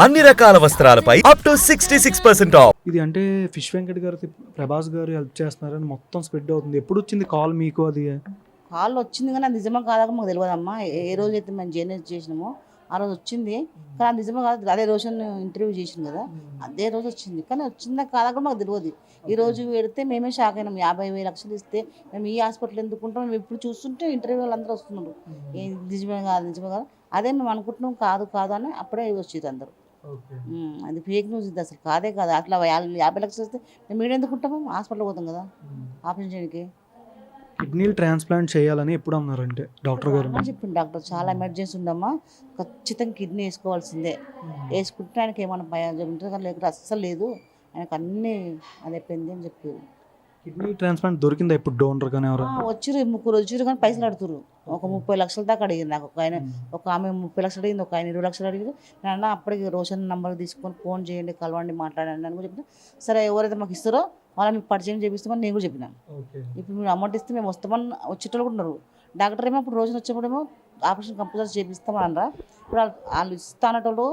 అన్ని రకాల వస్త్రాలపై up to 66% of. ఇది అంటే ఫిష్ వెంకట్ గారికి ప్రభాస్ గారు హెల్ప్ చేస్తున్నారని మొత్తం స్ప్రెడ్ అవుతుంది. ఎప్పుడు వచ్చింది కాల్ మీకు? అది కాల్ వచ్చింది కానీ అది నిజమా కాదా మాకు తెలియదమ్మా. ఏ రోజు అయితే మేము జర్నలిస్ట్ చేసినామో ఆ రోజు వచ్చింది, కానీ అది నిజమా కాదు. అదే రోజు ఇంటర్వ్యూ చేసింది కదా, అదే రోజు వచ్చింది, కానీ వచ్చిందా కాదా కూడా మాకు తెలియదు. ఈ రోజు పెడితే మేమే షాక్ అయినాం. 50,000 లక్షలు ఇస్తే మేము ఈ హాస్పిటల్ ఎందుకుంటాం, మేము ఇప్పుడు చూస్తుంటే ఇంటర్వ్యూ వాళ్ళందరూ వస్తున్నారు. నిజమే కాదు, నిజమే కాదు, అదే మేము అనుకుంటున్నాం కాదు కాదు అని అప్పుడే వచ్చేది అందరూ. అది ఫేక్ న్యూస్, ఇది అసలు కాదే కాదు. అట్లా 50 లక్షలు ఇస్తే మేము మీడియా ఎందుకుంటాము, హాస్పిటల్ పోతాం కదా ఆపరేషన్ చేయడానికి. కిడ్నీలు ట్రాన్స్ప్లాంట్ చేయాలని ఎప్పుడు అన్నారంటే డాక్టర్ గారు? చెప్పింది డాక్టర్, చాలా ఎమర్జెన్సీ ఉండమ్మా, ఖచ్చితంగా కిడ్నీ వేసుకోవాల్సిందే, వేసుకుంటే ఆయనకి ఏమైనా భయం ఉంటుంది కానీ లేకపోతే అస్సలు లేదు, ఆయనకు అన్నీ అది అయిపోయింది అని చెప్పారు. కిడ్నీ ట్రాన్స్ప్లాంట్ దొరికిందా ఇప్పుడు డోనర్ కానీ? ఎవరు వచ్చిర్రు, 3 వచ్చిర్రు కానీ పైసలు అడుగుతారు. ఒక 30 లక్షల దాకా అడిగింది నాకు ఒక ఆమె 30 లక్షలు అడిగింది, ఒక ఆయన 20 లక్షలు అడిగింది. నేను అప్పటికి రోషన్ నెంబర్ తీసుకొని ఫోన్ చేయండి, కలవండి, మాట్లాడండి అని కూడా చెప్పిన. సరే ఎవరైతే మాకు ఇస్తారో వాళ్ళని మీకు పరిచయం చేపిస్తామని నేను కూడా చెప్పిన. ఇప్పుడు మీరు అమౌంట్ ఇస్తే మేము వస్తామని వచ్చేటోళ్ళు కూడా ఉన్నారు. డాక్టర్ ఏమో ఇప్పుడు రోజున వచ్చేప్పుడేమో ఆపరేషన్ కంపల్సరీ చేపిస్తామని అనరా. ఇప్పుడు వాళ్ళు ఇస్తానటోళ్ళు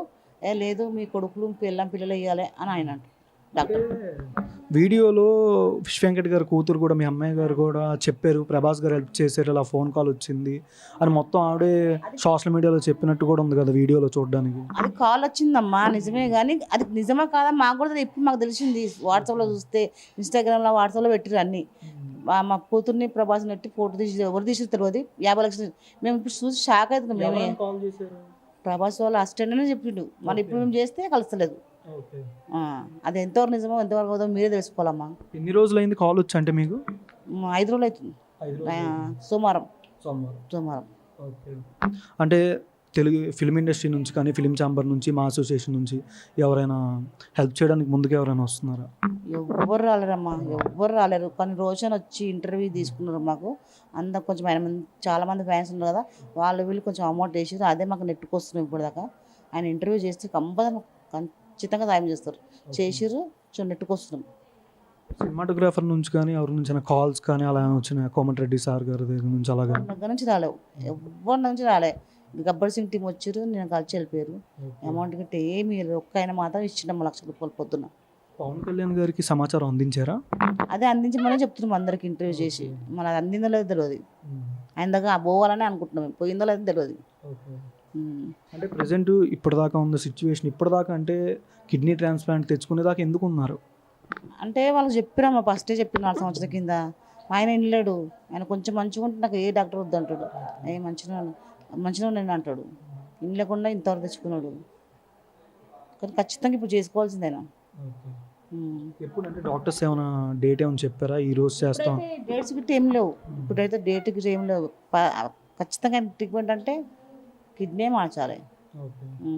లేదు మీ కొడుకులు పిల్లలు ఇవ్వాలి అని ఆయన అంటారు డాక్టర్. వీడియోలో ఫిష్ వెంకట్ గారు కూతురు కూడా, మీ అమ్మాయి గారు కూడా చెప్పారు ప్రభాస్ గారు హెల్ప్ చేశారు, ఇలా ఫోన్ కాల్ వచ్చింది అని మొత్తం ఆవిడే సోషల్ మీడియాలో చెప్పినట్టు కూడా ఉంది కదా వీడియోలో చూడడానికి. అది కాల్ వచ్చిందమ్మా నిజమే, కానీ అది నిజమా కాదా మాకు కూడా ఇప్పుడు మాకు తెలిసింది. వాట్సాప్లో చూస్తే, ఇన్స్టాగ్రామ్లో, వాట్సాప్లో పెట్టిరు అన్నీ. మా కూతుర్ని ప్రభాస్ని పెట్టి ఫోటో తీసి ఎవరు తీసి తెలియదు. 50 లక్షలు మేము ఇప్పుడు చూసి షాక్ అవుతున్నాం. మేమే ప్రభాస్ వాళ్ళ అసిస్టెంట్ అని చెప్పిండు, మళ్ళీ ఇప్పుడు మేము చేస్తే కలుస్తలేదు. అది ఎంతవరకు నిజమో ఎంతవరకు అవుతుందో మీరే తెలుసుకోవాలమ్మా. ఎన్ని రోజులు అయింది కాల్ వచ్చి? అంటే మీకు 5 రోజులు అవుతుంది, సోమవారం. అంటే తెలుగు ఫిల్మ్ ఇండస్ట్రీ నుంచి కానీ, ఫిలిం ఛాంబర్ నుంచి, మా అసోసియేషన్ నుంచి ఎవరైనా హెల్ప్ చేయడానికి ముందుకు ఎవరైనా వస్తున్నారా? ఎవ్వరు రాలేరమ్మా, ఎవ్వరు రాలేరు. కానీ రోషన్ వచ్చి ఇంటర్వ్యూ తీసుకున్నారు మాకు. అందరు కొంచెం ఆయన చాలామంది ఫ్యాన్స్ ఉన్నారు కదా, వాళ్ళు వీళ్ళు కొంచెం అమౌంట్ వేసారు, అదే మాకు నెట్టుకొస్తున్నాం ఇప్పటిదాకా. ఆయన ఇంటర్వ్యూ చేస్తే కంపల్సరీ ఖచ్చితంగా సాయం చేస్తారు, చేసిర్రు, నెట్టుకొస్తున్నాం. సినిమాటోగ్రాఫర్ నుంచి కానీ ఎవరి నుంచి కాల్స్ కానీ అలా వచ్చినాయి? కోమటిరెడ్డి సార్ గారి దగ్గర నుంచి అలాగా దగ్గర నుంచి రాలేవు, ఎవరి నుంచి రాలే. గబ్బర్ సింగ్ టీం వచ్చారు, నేను కలిసి వెళ్ళిపోయారు. అమౌంట్ కంటే ఏమి ఒక్క ఆయన మాత్రం ఇచ్చిన 1,00,000 రూపాయలు పొద్దున్న. పవన్ కళ్యాణ్ గారికి సమాచారం అందించారా? అదే అందించమని చెప్తున్నాం అందరికి ఇంటర్వ్యూ చేసి. మన అది అందిందో లేదో తెలియదు, ఆయన దగ్గర పోవాలని అనుకుంటున్నాం, పోయిందో లేదో తెలియదు. అంటే ప్రజెంట్ ఇప్పటిదాకా ఉన్న సిచ్యువేషన్, ఇప్పటిదాకా అంటే కిడ్నీ ట్రాన్స్ప్లాంట్ తెచ్చుకునేదాకా ఎందుకు ఉన్నారు అంటే వాళ్ళకి చెప్పిరామా, ఫస్టే చెప్పిన 4 సంవత్సరాల కింద. ఆయన వెళ్ళాడు, ఆయన కొంచెం మంచిగా ఉంటే నాకు ఏ డాక్టర్ వద్దు అంటాడు, మంచిగా నేను అంటాడు. లేకుండా ఇంతవరకు తెచ్చుకున్నాడు, కానీ ఖచ్చితంగా ఇప్పుడు చేసుకోవాల్సిందేనా. ఎప్పుడు అంటే డాక్టర్స్ ఏమైనా డేట్ ఏమైనా చెప్పారా ఈ రోజు చేస్తాం? డేట్స్ గిట్ట ఏం లేవు, ఇప్పుడైతే డేట్ గిట్ట ఏం లేవు. ఖచ్చితంగా ట్రీట్మెంట్ అంటే కిడ్నీ మార్చాలి,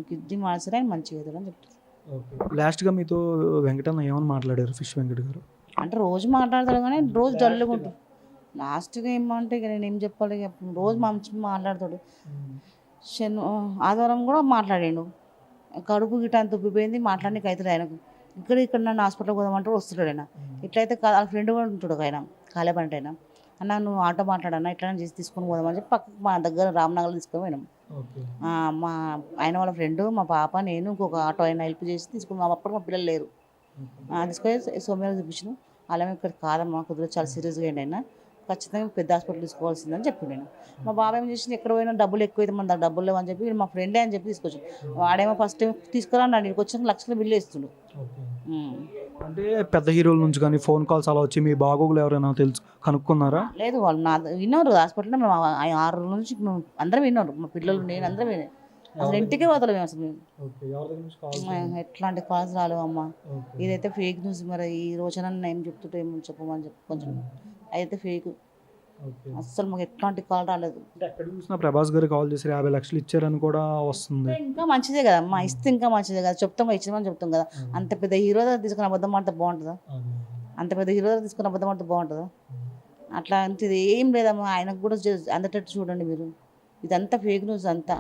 కిడ్నీ మార్చాలి, ఆయన మంచిగా అవుతాడు అని చెప్తారు. లాస్ట్గా మీతో వెంకటన్న ఏమని మాట్లాడారు ఫిష్ వెంకట్ గారు? అంటే రోజు మాట్లాడతాడు కానీ రోజు డల్గా ఉంటుంది. లాస్ట్గా ఏమంటే ఇక నేను ఏం చెప్పాలి, రోజు మంచి మాట్లాడతాడు. ఆదివారం కూడా మాట్లాడాడు, కడుపు గిట్ట అంత ఉబ్బిపోయింది, మాట్లాడడానికి అవుతుంది ఆయనకు. ఇక్కడ నన్ను హాస్పిటల్కి పోదామంటే వస్తున్నాడు ఆయన. ఇట్లయితే వాళ్ళ ఫ్రెండ్ కూడా ఉంటాడు ఆయన, కాలేపంట ఆయన. అన్న నువ్వు ఆటో మాట్లాడన్నా ఇట్లా చేసి తీసుకొని పోదామని చెప్పి పక్కకు మా దగ్గర రామ్నగర్లో తీసుకొని పోయినాం. మా ఆయన వాళ్ళ ఫ్రెండ్, మా పాప, నేను, ఇంకొక ఆటో అయినా హెల్ప్ చేసి తీసుకుని. అప్పుడు మా పిల్లలు లేరు, తీసుకొని సోమవారం చూపించాను. అలా ఇక్కడ కాదమ్మా కుదిరి చాలా సీరియస్గా అయింది ఆయన, ఖచ్చితంగా పెద్ద హాస్పిటల్ తీసుకోవాల్సిందని చెప్పి నేను. మా బాబాయ్ ఏం చేసింది, ఎక్కడ పోయినా డబ్బులు ఎక్కువైతే మన దగ్గర డబ్బులు లేవని చెప్పి మా ఫ్రెండే అని చెప్పి తీసుకొచ్చాను. వాడేమో ఫస్ట్ టైం తీసుకురా అన్నాడు, ఇక్కడికి వచ్చిన 1,00,000 బిల్లు వేస్తుండు. అంటే పెద్ద హీరోల నుంచి కానీ ఫోన్ కాల్స్ అలా వచ్చి మీ బాగోగులు ఎవరైనా తెలుసు కనుక్కున్నారా? లేదు, వాళ్ళు నా విన్నారు హాస్పిటల్లో. మేము 6 రోజుల నుంచి అందరం విన్నారు, మా పిల్లలు, నేను అందరం విన్నాను. అసలు ఇంటికే పోతలేము మేము అసలు. మేము ఎట్లాంటి కాల్స్ రాలేవు అమ్మ. ఇదైతే ఫేక్ న్యూస్. మరి ఈ రోజున ఏం చెప్తుంటే ఏమో చెప్పమని చెప్పి కొంచెం అయితే ఫేక్, అస్సలు మాకు ఎట్లాంటి కాల్ రాలేదు. ఎక్కడ చూసినా ప్రభాస్ గారు కాల్ చేసి 50 లక్షలు ఇచ్చారని కూడా వస్తుంది. ఇంకా మంచిదే కదా అమ్మా, ఇస్తే ఇంకా మంచిదే కదా, చెప్తాం ఇచ్చామని చెప్తాం కదా. అంత పెద్ద హీరో దగ్గర తీసుకుని అబద్ధం ఆడితే బాగుంటుందా? అంత పెద్ద హీరో దగ్గర తీసుకుని అబద్ధం ఆడితే బాగుంటుందా? అట్లా అంతే ఏం లేదమ్మా. ఆయనకు కూడా అందటట్టు చూడండి మీరు, ఇదంతా ఫేక్ న్యూస్ అంతా.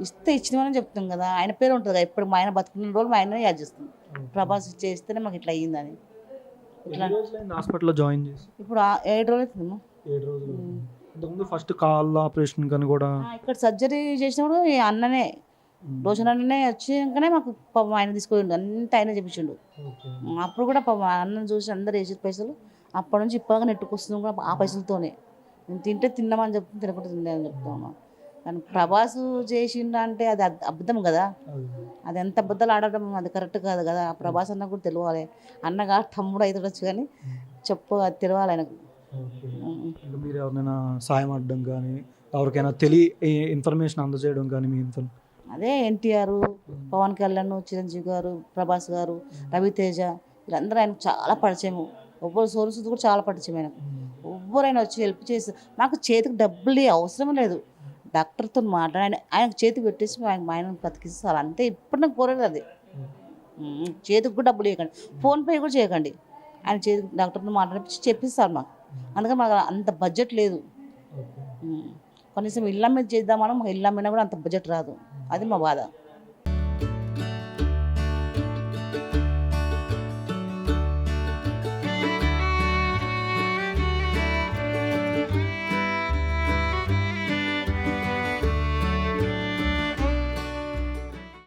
ఇస్తే ఇచ్చినమని చెప్తాం కదా, ఆయన పేరు ఉంటుంది కదా. ఇప్పుడు మా ఆయన బతుకున్న రోజులు మా ఆయన యాడ్ చేస్తాం, ప్రభాస్ చేస్తేనే మాకు ఇట్లా అయ్యిందని. ఇట్లా హాస్పిటల్లో జాయిన్ చేసి ఇప్పుడు 7 రోజులు అవుతుందమ్మా. 7 రోజులు. ఫస్ట్ కాల్ ఆపరేషన్ కానీ కూడా ఇక్కడ సర్జరీ చేసినప్పుడు ఈ అన్ననే రోషన్ అన్ననే వచ్చినాకనే మాకు పాపం ఆయన తీసుకుపోయిండు, అంతా ఆయన చెప్పించిండు. అప్పుడు కూడా పాపం అన్నను చూసి అందరు వేసిన పైసలు అప్పటి నుంచి ఇప్పటిగా నెట్టుకొస్తుంది కూడా ఆ పైసలతోనే. నేను తింటే తిన్నామని చెప్తాను, తినకుండా తిందని చెప్తాను. కానీ ప్రభాస్ చేసిండు అంటే అది అబద్ధం కదా, అది ఎంత అబద్ధాలు ఆడటం అది కరెక్ట్ కాదు కదా. ఆ ప్రభాస్ అన్న కూడా తెలియాలి, అన్నగా తమ్ముడు అవుతుండొచ్చు కానీ అది తెలియాలి ఆయనకు. ఇంకా మీరు ఎవరినైనా సాయం అడ్డం కానీ ఎవరికైనా ఇన్ఫర్మేషన్ అందజేయడం కానీ మీ అదే ఎన్టీఆర్, పవన్ కళ్యాణ్, చిరంజీవి గారు, ప్రభాస్ గారు, రవితేజ వీళ్ళందరూ ఆయనకు చాలా పరిచయం. ఒవ్వరు సోర్సు కూడా చాలా పరిచయం ఆయనకు. ఎవ్వరైనా వచ్చి హెల్ప్ చేసి మాకు చేతికి డబ్బులు అవసరం లేదు, డాక్టర్తో మాట్లాడి ఆయనకు చేతికి పెట్టేసి ఆయన బతికిస్తారు అంతే. ఇప్పుడు నాకు కోరేది అది. చేతికి కూడా డబ్బులు ఇవ్వకండి, ఫోన్పే కూడా చేయకండి, ఆయన చేతికి డాక్టర్తో మాట్లాడి చెప్పిస్తారు మాకు. అందుకని మాకు అంత బడ్జెట్ లేదు. కనీసం ఇళ్ళ మీద చేద్దామని మాకు ఇళ్ళ మీద కూడా అంత బడ్జెట్ రాదు, అది మా బాధ.